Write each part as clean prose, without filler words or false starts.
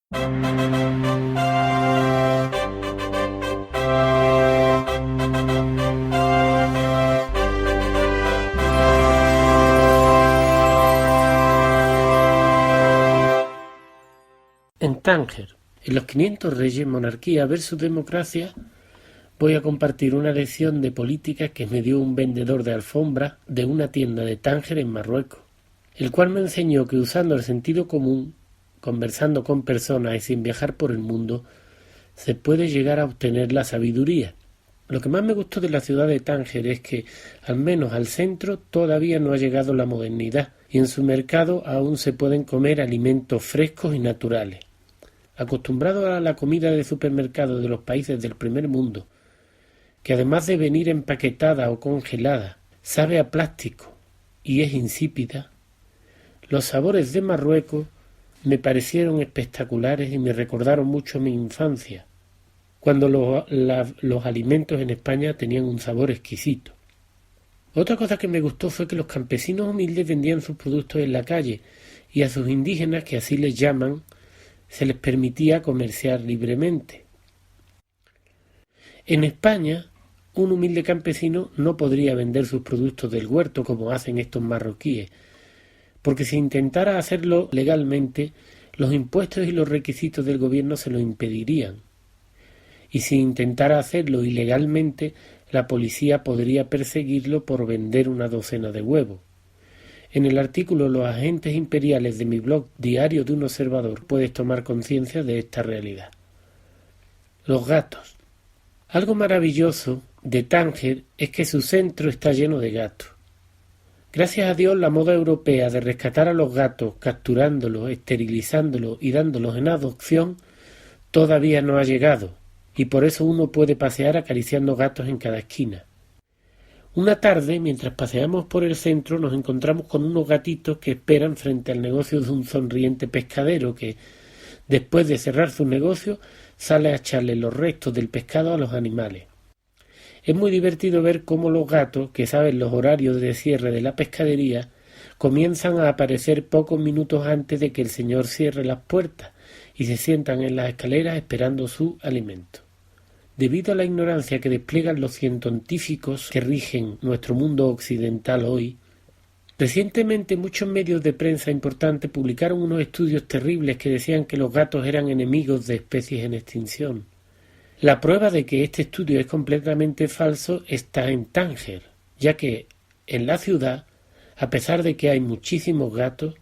En Tánger, en los 500 Reyes, monarquía versus democracia, voy a compartir una lección de política que me dio un vendedor de alfombras de una tienda de Tánger en Marruecos, el cual me enseñó que usando el sentido común, conversando con personas y sin viajar por el mundo, se puede llegar a obtener la sabiduría. Lo que más me gustó de la ciudad de Tánger es que, al menos al centro, todavía no ha llegado la modernidad y en su mercado aún se pueden comer alimentos frescos y naturales. Acostumbrado a la comida de supermercado de los países del primer mundo, que además de venir empaquetada o congelada, sabe a plástico y es insípida, los sabores de Marruecos me parecieron espectaculares y me recordaron mucho mi infancia, cuando los alimentos en España tenían un sabor exquisito. Otra cosa que me gustó fue que los campesinos humildes vendían sus productos en la calle y a sus indígenas, que así les llaman, se les permitía comerciar libremente. En España, un humilde campesino no podría vender sus productos del huerto como hacen estos marroquíes, porque si intentara hacerlo legalmente, los impuestos y los requisitos del gobierno se lo impedirían. Y si intentara hacerlo ilegalmente, la policía podría perseguirlo por vender una docena de huevos. En el artículo Los agentes imperiales de mi blog Diario de un Observador puedes tomar conciencia de esta realidad. Los gatos. Algo maravilloso de Tánger es que su centro está lleno de gatos. Gracias a Dios, la moda europea de rescatar a los gatos, capturándolos, esterilizándolos y dándolos en adopción todavía no ha llegado, y por eso uno puede pasear acariciando gatos en cada esquina. Una tarde, mientras paseamos por el centro, nos encontramos con unos gatitos que esperan frente al negocio de un sonriente pescadero que, después de cerrar su negocio, sale a echarle los restos del pescado a los animales. Es muy divertido ver cómo los gatos, que saben los horarios de cierre de la pescadería, comienzan a aparecer pocos minutos antes de que el señor cierre las puertas y se sientan en las escaleras esperando su alimento. Debido a la ignorancia que despliegan los científicos que rigen nuestro mundo occidental hoy, recientemente muchos medios de prensa importantes publicaron unos estudios terribles que decían que los gatos eran enemigos de especies en extinción. La prueba de que este estudio es completamente falso está en Tánger, ya que en la ciudad, a pesar de que hay muchísimos gatos,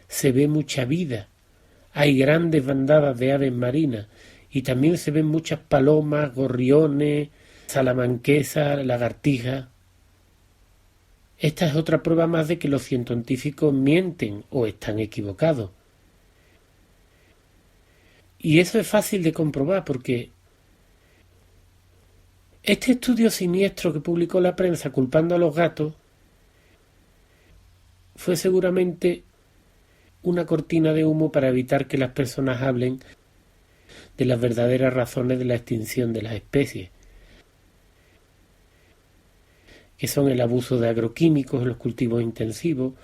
se ve mucha vida. Hay grandes bandadas de aves marinas y también se ven muchas palomas, gorriones, salamanquesas, lagartijas. Esta es otra prueba más de que los científicos mienten o están equivocados. Y eso es fácil de comprobar porque este estudio siniestro que publicó la prensa culpando a los gatos fue seguramente una cortina de humo para evitar que las personas hablen de las verdaderas razones de la extinción de las especies, que son el abuso de agroquímicos en los cultivos intensivos,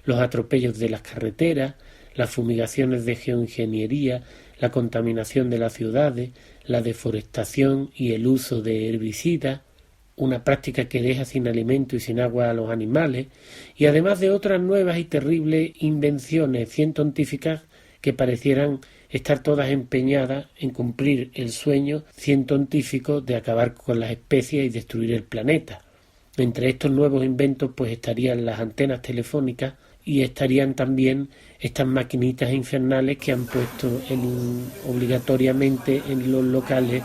los atropellos de las carreteras, las fumigaciones de geoingeniería, la contaminación de las ciudades, la deforestación y el uso de herbicidas, una práctica que deja sin alimento y sin agua a los animales, y además de otras nuevas y terribles invenciones científicas que parecieran estar todas empeñadas en cumplir el sueño científico de acabar con las especies y destruir el planeta. Entre estos nuevos inventos pues estarían las antenas telefónicas y estarían también estas maquinitas infernales que han puesto obligatoriamente en los locales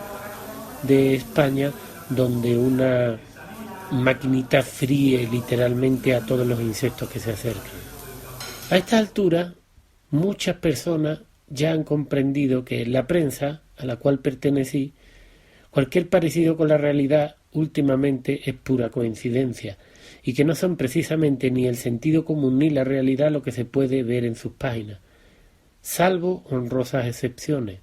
de España, donde una maquinita fríe literalmente a todos los insectos que se acercan. A esta altura, muchas personas ya han comprendido que en la prensa, a la cual pertenecí, cualquier parecido con la realidad últimamente es pura coincidencia, y que no son precisamente ni el sentido común ni la realidad lo que se puede ver en sus páginas, salvo honrosas excepciones.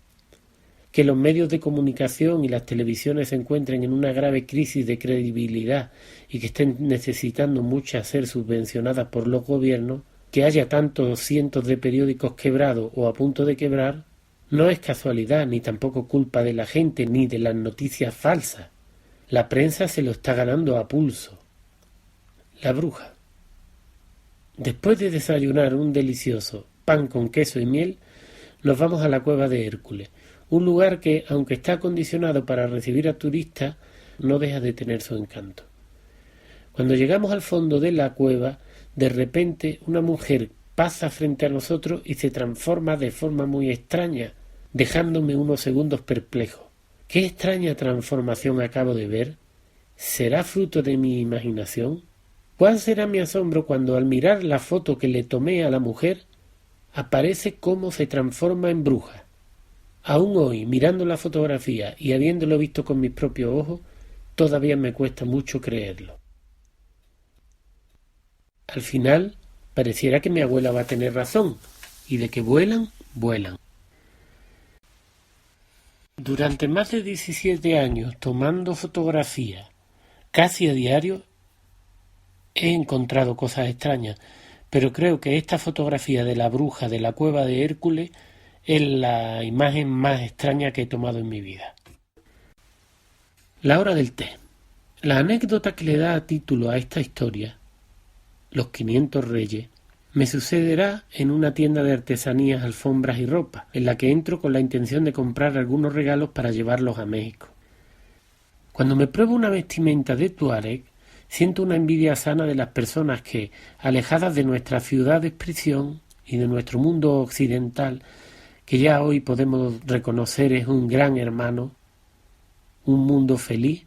Que los medios de comunicación y las televisiones se encuentren en una grave crisis de credibilidad y que estén necesitando muchas ser subvencionadas por los gobiernos, que haya tantos cientos de periódicos quebrados o a punto de quebrar no es casualidad, ni tampoco culpa de la gente, ni de las noticias falsas. La prensa se lo está ganando a pulso. La bruja. Después de desayunar un delicioso pan con queso y miel, nos vamos a la cueva de Hércules, un lugar que, aunque está acondicionado para recibir a turistas, no deja de tener su encanto. Cuando llegamos al fondo de la cueva, de repente una mujer pasa frente a nosotros y se transforma de forma muy extraña, dejándome unos segundos perplejo. ¿Qué extraña transformación acabo de ver? ¿Será fruto de mi imaginación? ¿Cuál será mi asombro cuando al mirar la foto que le tomé a la mujer, aparece cómo se transforma en bruja? Aún hoy, mirando la fotografía y habiéndolo visto con mis propios ojos, todavía me cuesta mucho creerlo. Al final, pareciera que mi abuela va a tener razón, y de que vuelan, vuelan. Durante más de 17 años tomando fotografías, casi a diario, he encontrado cosas extrañas, pero creo que esta fotografía de la bruja de la cueva de Hércules es la imagen más extraña que he tomado en mi vida. La hora del té. La anécdota que le da título a esta historia, Los 500 Reyes, me sucederá en una tienda de artesanías, alfombras y ropa, en la que entro con la intención de comprar algunos regalos para llevarlos a México. Cuando me pruebo una vestimenta de tuareg, siento una envidia sana de las personas que, alejadas de nuestra ciudad de expresión y de nuestro mundo occidental, que ya hoy podemos reconocer es un gran hermano, un mundo feliz,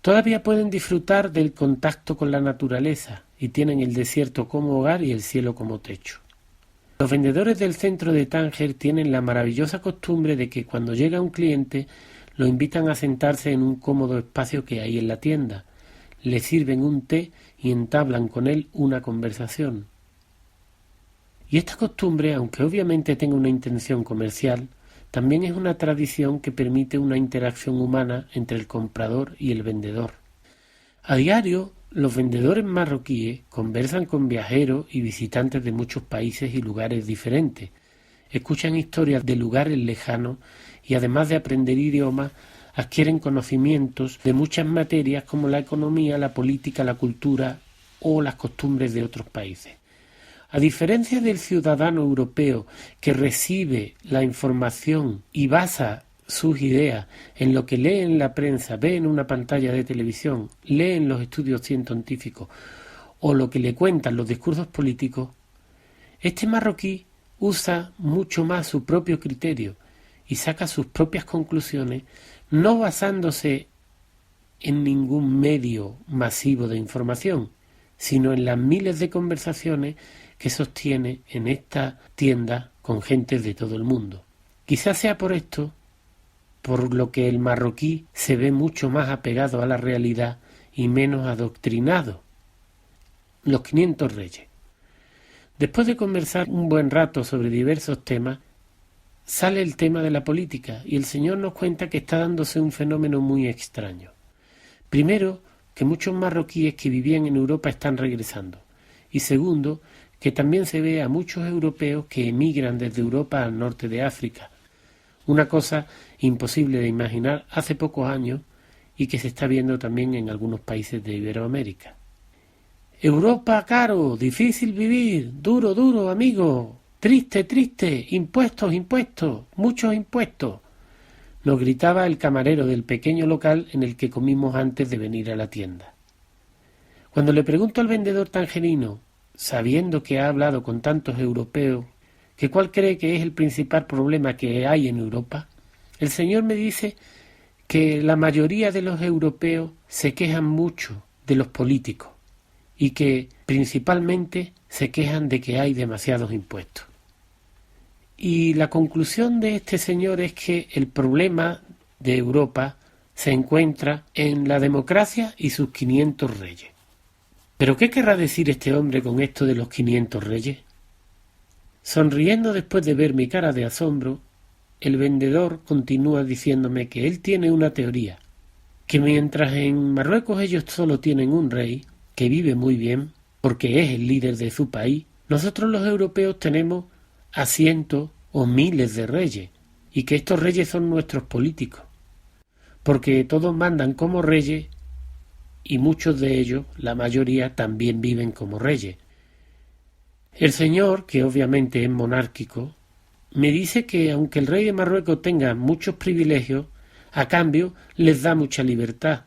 todavía pueden disfrutar del contacto con la naturaleza y tienen el desierto como hogar y el cielo como techo. Los vendedores del centro de Tánger tienen la maravillosa costumbre de que cuando llega un cliente lo invitan a sentarse en un cómodo espacio que hay en la tienda, le sirven un té y entablan con él una conversación. Y esta costumbre, aunque obviamente tenga una intención comercial, también es una tradición que permite una interacción humana entre el comprador y el vendedor. A diario, los vendedores marroquíes conversan con viajeros y visitantes de muchos países y lugares diferentes, escuchan historias de lugares lejanos y además de aprender idiomas, adquieren conocimientos de muchas materias como la economía, la política, la cultura o las costumbres de otros países. A diferencia del ciudadano europeo que recibe la información y basa sus ideas en lo que lee en la prensa, ve en una pantalla de televisión, lee en los estudios científicos o lo que le cuentan los discursos políticos, este marroquí usa mucho más su propio criterio y saca sus propias conclusiones, no basándose en ningún medio masivo de información, sino en las miles de conversaciones que sostiene en esta tienda con gente de todo el mundo. Quizás sea por esto, por lo que el marroquí se ve mucho más apegado a la realidad y menos adoctrinado. Los 500 Reyes. Después de conversar un buen rato sobre diversos temas, sale el tema de la política y el señor nos cuenta que está dándose un fenómeno muy extraño. Primero, que muchos marroquíes que vivían en Europa están regresando. Y segundo, que también se ve a muchos europeos que emigran desde Europa al norte de África. Una cosa imposible de imaginar hace pocos años y que se está viendo también en algunos países de Iberoamérica. Europa caro, difícil vivir, duro, duro, amigo, triste, triste, impuestos, impuestos, muchos impuestos, nos gritaba el camarero del pequeño local en el que comimos antes de venir a la tienda. Cuando le pregunto al vendedor tangerino, sabiendo que ha hablado con tantos europeos, que cuál cree que es el principal problema que hay en Europa, el señor me dice que la mayoría de los europeos se quejan mucho de los políticos y que principalmente se quejan de que hay demasiados impuestos. Y la conclusión de este señor es que el problema de Europa se encuentra en la democracia y sus 500 reyes. ¿Pero qué querrá decir este hombre con esto de los 500 reyes? Sonriendo después de ver mi cara de asombro, el vendedor continúa diciéndome que él tiene una teoría, que mientras en Marruecos ellos solo tienen un rey, que vive muy bien, porque es el líder de su país, Nosotros los europeos tenemos a cientos o miles de reyes, y que estos reyes son nuestros políticos, porque todos mandan como reyes y muchos de ellos, la mayoría, también viven como reyes. El señor, que obviamente es monárquico, me dice que aunque el rey de Marruecos tenga muchos privilegios, a cambio les da mucha libertad,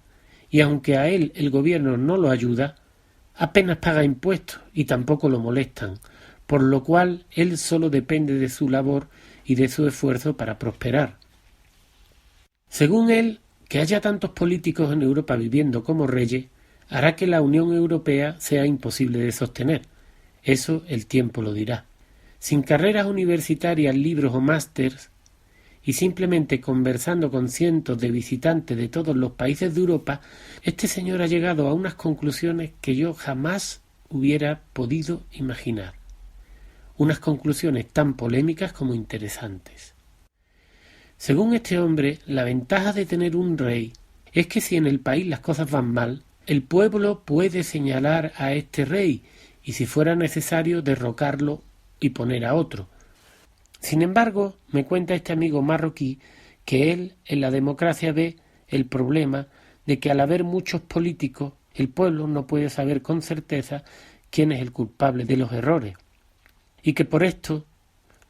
y aunque a él el gobierno no lo ayuda, apenas paga impuestos y tampoco lo molestan, por lo cual él solo depende de su labor y de su esfuerzo para prosperar. Según él, que haya tantos políticos en Europa viviendo como reyes hará que la Unión Europea sea imposible de sostener. Eso el tiempo lo dirá. Sin carreras universitarias, libros o másters, y simplemente conversando con cientos de visitantes de todos los países de Europa, este señor ha llegado a unas conclusiones que yo jamás hubiera podido imaginar. Unas conclusiones tan polémicas como interesantes. Según este hombre, la ventaja de tener un rey es que si en el país las cosas van mal, el pueblo puede señalar a este rey y si fuera necesario derrocarlo y poner a otro. Sin embargo, me cuenta este amigo marroquí que él en la democracia ve el problema de que al haber muchos políticos, el pueblo no puede saber con certeza quién es el culpable de los errores, y que por esto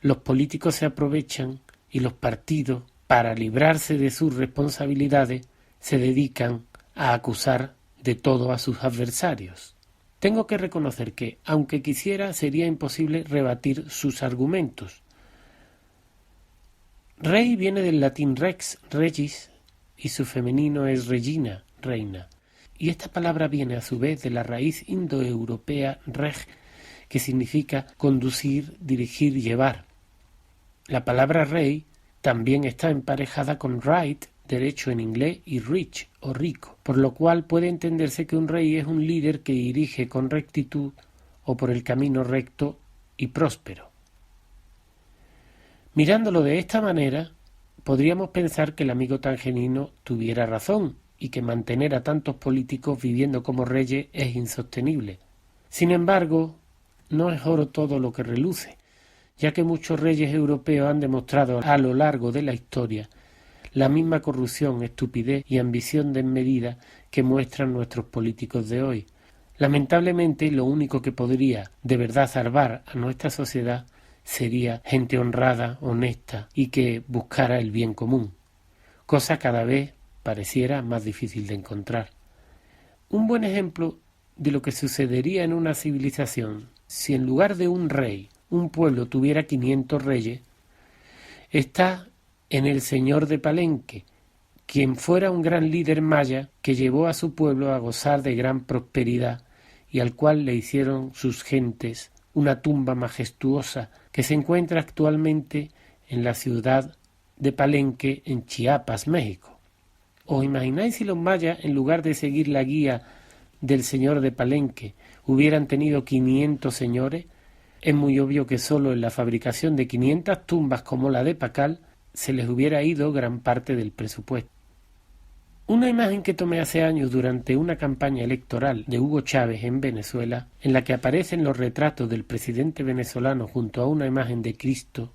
los políticos se aprovechan y los partidos, para librarse de sus responsabilidades, se dedican a acusar de todo a sus adversarios. Tengo que reconocer que, aunque quisiera, sería imposible rebatir sus argumentos. Rey viene del latín rex, regis, y su femenino es regina, reina. Y esta palabra viene a su vez de la raíz indoeuropea reg, que significa conducir, dirigir, llevar. La palabra rey también está emparejada con right, derecho en inglés, y rich, o rico, por lo cual puede entenderse que un rey es un líder que dirige con rectitud o por el camino recto y próspero. Mirándolo de esta manera, podríamos pensar que el amigo tangerino tuviera razón y que mantener a tantos políticos viviendo como reyes es insostenible. Sin embargo, no es oro todo lo que reluce, ya que muchos reyes europeos han demostrado a lo largo de la historia la misma corrupción, estupidez y ambición desmedida que muestran nuestros políticos de hoy. Lamentablemente, lo único que podría de verdad salvar a nuestra sociedad sería gente honrada, honesta y que buscara el bien común, cosa cada vez pareciera más difícil de encontrar. Un buen ejemplo de lo que sucedería en una civilización si en lugar de un rey, un pueblo tuviera 500 reyes, está en el señor de Palenque, quien fuera un gran líder maya que llevó a su pueblo a gozar de gran prosperidad y al cual le hicieron sus gentes una tumba majestuosa que se encuentra actualmente en la ciudad de Palenque, en Chiapas, México. ¿Os imagináis si los mayas, en lugar de seguir la guía del señor de Palenque, hubieran tenido 500 señores? Es muy obvio que solo en la fabricación de 500 tumbas como la de Pacal se les hubiera ido gran parte del presupuesto. Una imagen que tomé hace años durante una campaña electoral de Hugo Chávez en Venezuela, en la que aparecen los retratos del presidente venezolano junto a una imagen de Cristo,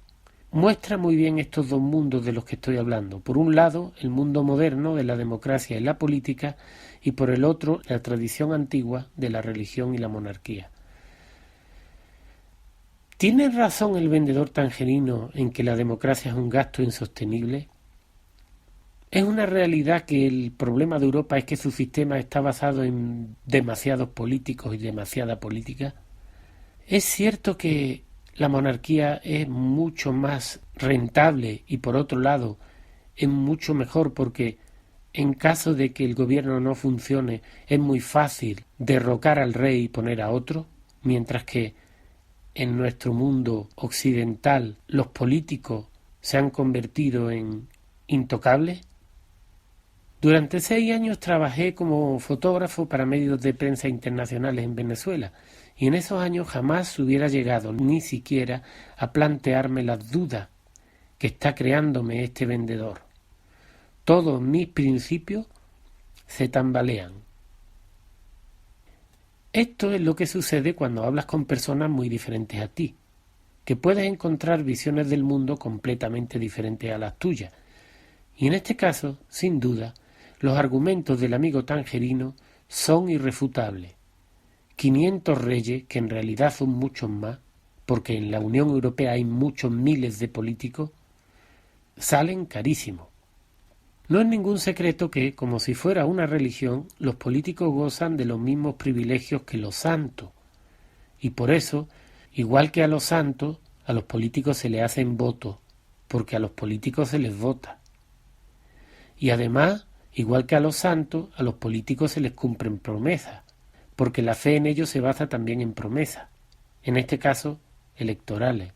muestra muy bien estos dos mundos de los que estoy hablando. Por un lado, el mundo moderno de la democracia y la política, y por el otro, la tradición antigua de la religión y la monarquía. ¿Tiene razón el vendedor tangerino en que la democracia es un gasto insostenible? ¿Es una realidad que el problema de Europa es que su sistema está basado en demasiados políticos y demasiada política? ¿Es cierto que la monarquía es mucho más rentable y por otro lado es mucho mejor porque en caso de que el gobierno no funcione es muy fácil derrocar al rey y poner a otro, mientras que en nuestro mundo occidental los políticos se han convertido en intocables? Durante 6 años trabajé como fotógrafo para medios de prensa internacionales en Venezuela y en esos años jamás hubiera llegado ni siquiera a plantearme las dudas que está creándome este vendedor. Todos mis principios se tambalean. Esto es lo que sucede cuando hablas con personas muy diferentes a ti, que puedes encontrar visiones del mundo completamente diferentes a las tuyas. Y en este caso, sin duda, los argumentos del amigo Tangerino son irrefutables. 500 reyes, que en realidad son muchos más, porque en la Unión Europea hay muchos miles de políticos, salen carísimos. No es ningún secreto que, como si fuera una religión, los políticos gozan de los mismos privilegios que los santos. Y por eso, igual que a los santos, a los políticos se les hacen votos, porque a los políticos se les vota. Y además, igual que a los santos, a los políticos se les cumplen promesas, porque la fe en ellos se basa también en promesas, en este caso, electorales.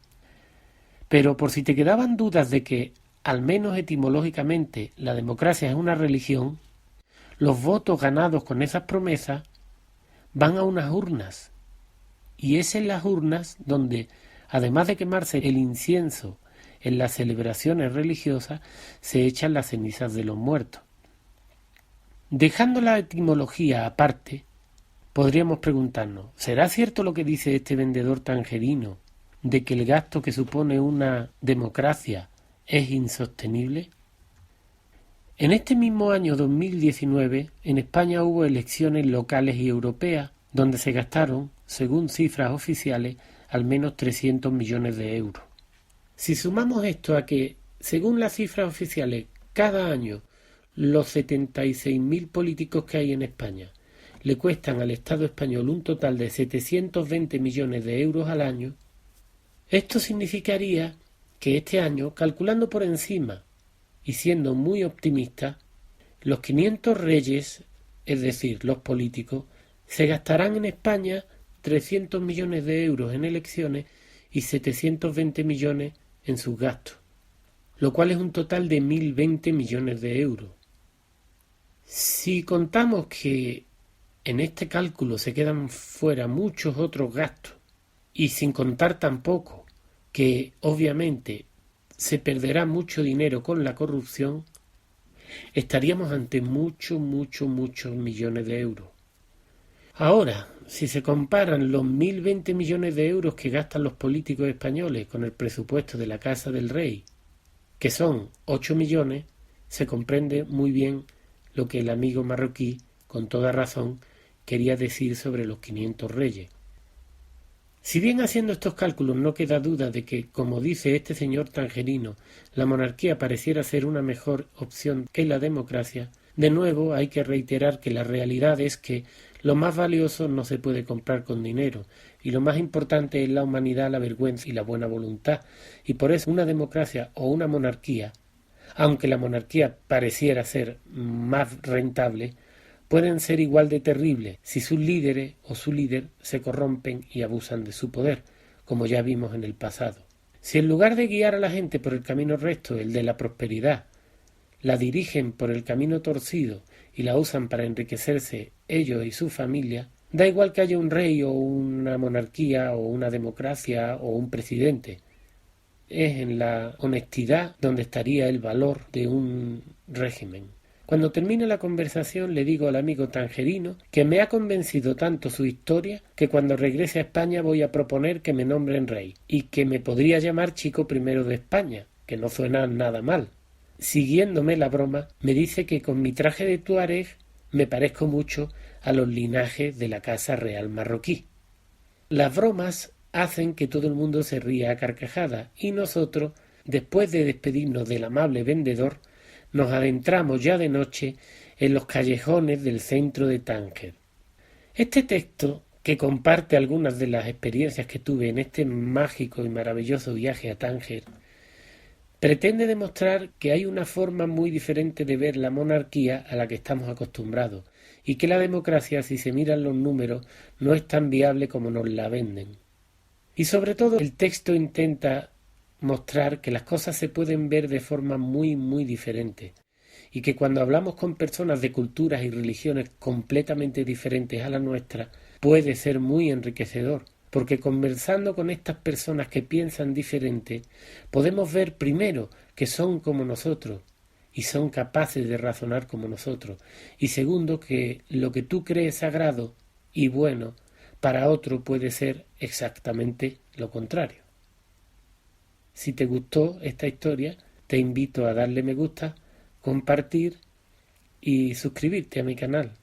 Pero por si te quedaban dudas de que, al menos etimológicamente, la democracia es una religión, los votos ganados con esas promesas van a unas urnas. Y es en las urnas donde, además de quemarse el incienso en las celebraciones religiosas, se echan las cenizas de los muertos. Dejando la etimología aparte, podríamos preguntarnos, ¿será cierto lo que dice este vendedor tangerino de que el gasto que supone una democracia es insostenible? En este mismo año 2019, en España hubo elecciones locales y europeas, donde se gastaron, según cifras oficiales, al menos 300 millones de euros. Si sumamos esto a que, según las cifras oficiales, cada año los 76.000 políticos que hay en España le cuestan al Estado español un total de 720 millones de euros al año, esto significaría que este año, calculando por encima y siendo muy optimista, los 500 reyes, es decir, los políticos, se gastarán en España 300 millones de euros en elecciones y 720 millones en sus gastos, lo cual es un total de 1.020 millones de euros. Si contamos que en este cálculo se quedan fuera muchos otros gastos, y sin contar tampoco que obviamente se perderá mucho dinero con la corrupción, estaríamos ante muchos millones de euros. Ahora, si se comparan los 1.020 millones de euros que gastan los políticos españoles con el presupuesto de la Casa del Rey, que son 8 millones, se comprende muy bien lo que el amigo marroquí, con toda razón, quería decir sobre los 500 reyes. Si bien haciendo estos cálculos no queda duda de que, como dice este señor tangerino, la monarquía pareciera ser una mejor opción que la democracia, de nuevo hay que reiterar que la realidad es que lo más valioso no se puede comprar con dinero, y lo más importante es la humanidad, la vergüenza y la buena voluntad, y por eso una democracia o una monarquía, aunque la monarquía pareciera ser más rentable, pueden ser igual de terribles si sus líderes o su líder se corrompen y abusan de su poder, como ya vimos en el pasado. Si en lugar de guiar a la gente por el camino recto, el de la prosperidad, la dirigen por el camino torcido y la usan para enriquecerse ellos y su familia, da igual que haya un rey o una monarquía o una democracia o un presidente. Es en la honestidad donde estaría el valor de un régimen. Cuando termine la conversación le digo al amigo tangerino que me ha convencido tanto su historia que cuando regrese a España voy a proponer que me nombren rey y que me podría llamar Chico I de España, que no suena nada mal. Siguiéndome la broma, me dice que con mi traje de tuareg me parezco mucho a los linajes de la casa real marroquí. Las bromas hacen que todo el mundo se ría a carcajadas y nosotros, después de despedirnos del amable vendedor, nos adentramos ya de noche en los callejones del centro de Tánger. Este texto, que comparte algunas de las experiencias que tuve en este mágico y maravilloso viaje a Tánger, pretende demostrar que hay una forma muy diferente de ver la monarquía a la que estamos acostumbrados y que la democracia, si se miran los números, no es tan viable como nos la venden. Y sobre todo el texto intenta mostrar que las cosas se pueden ver de forma muy diferente y que cuando hablamos con personas de culturas y religiones completamente diferentes a la nuestra puede ser muy enriquecedor, porque conversando con estas personas que piensan diferente podemos ver primero que son como nosotros y son capaces de razonar como nosotros, y segundo que lo que tú crees sagrado y bueno para otro puede ser exactamente lo contrario. Si te gustó esta historia, te invito a darle me gusta, compartir y suscribirte a mi canal.